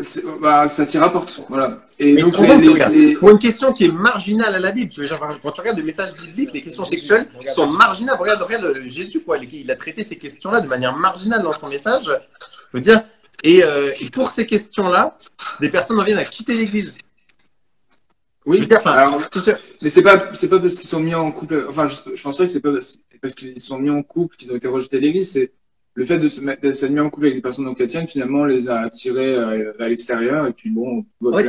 Speaker 1: Ça s'y rapporte, voilà. Et
Speaker 2: mais
Speaker 1: donc,
Speaker 2: pour une question qui est marginale à la Bible, quand tu regardes le message biblique, les questions sexuelles sont marginales. Regarde Jésus, quoi. Il a traité ces questions-là de manière marginale dans son message. Je veux dire, et pour ces questions-là, des personnes en viennent à quitter l'église.
Speaker 1: Oui, mais c'est pas parce qu'ils sont mis en couple. Enfin, je pense pas que c'est pas parce qu'ils sont mis en couple qu'ils ont été rejetés de l'église. C'est le fait de s'être mis en couple avec des personnes non chrétiennes, finalement, les a attirés à l'extérieur. Et puis bon,
Speaker 3: en vrai,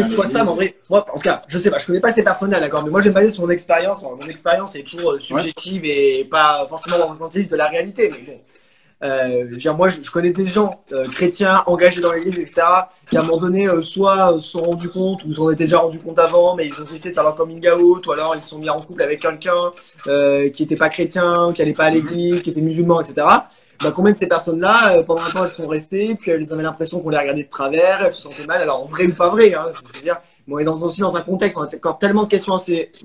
Speaker 3: soit ça, mais en vrai, moi, en tout cas, je sais pas, je connais pas ces personnes-là, d'accord, mais moi, je vais me baser sur mon expérience. Mon expérience est toujours subjective et pas forcément représentative de la réalité, mais bon. Moi, je connais des gens chrétiens engagés dans l'église, etc., qui à un moment donné, soit se sont rendus compte ou s'en étaient déjà rendus compte avant, mais ils ont essayé de faire leur coming out, ou alors ils se sont mis en couple avec quelqu'un qui n'était pas chrétien, qui n'allait pas à l'église, qui était musulman, etc. Bah, combien de ces personnes-là, pendant un temps, elles sont restées, puis elles avaient l'impression qu'on les regardait de travers, elles se sentaient mal. Alors, vrai ou pas vrai, hein, je veux dire, on est aussi dans un contexte, on a encore tellement de questions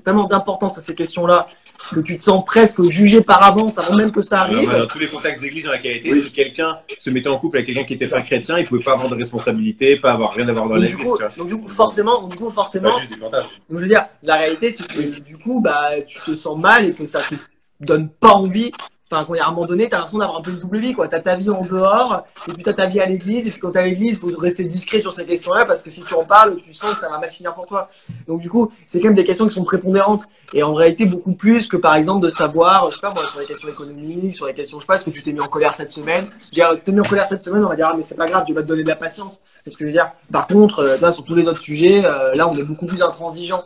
Speaker 3: tellement d'importance à ces questions-là, que tu te sens presque jugé par avance avant même que ça arrive.
Speaker 2: Dans tous les contextes d'église dans laquelle été, si quelqu'un se mettait en couple avec quelqu'un qui était pas chrétien, il pouvait pas avoir de responsabilité, pas avoir rien à voir dans l'église.
Speaker 3: Donc du coup, forcément.
Speaker 2: Pas juste des fantasmes.
Speaker 3: Donc je veux dire, la réalité, c'est que du coup, bah, tu te sens mal et que ça te donne pas envie. Enfin, quand il y a un moment donné, t'as l'impression d'avoir un peu une double vie, quoi. T'as ta vie en dehors, et puis t'as ta vie à l'église, et puis quand t'es à l'église, il faut rester discret sur ces questions-là, parce que si tu en parles, tu sens que ça va mal finir pour toi. Donc, du coup, c'est quand même des questions qui sont prépondérantes. Et en réalité, beaucoup plus que, par exemple, de savoir, je sais pas, moi, sur les questions économiques, sur les questions, je sais pas, est-ce que tu t'es mis en colère cette semaine. Je veux dire, tu t'es mis en colère cette semaine, on va dire, ah, mais c'est pas grave, Dieu va te donner de la patience. C'est ce que je veux dire. Par contre, là, sur tous les autres sujets, là, on est beaucoup plus intransigeant.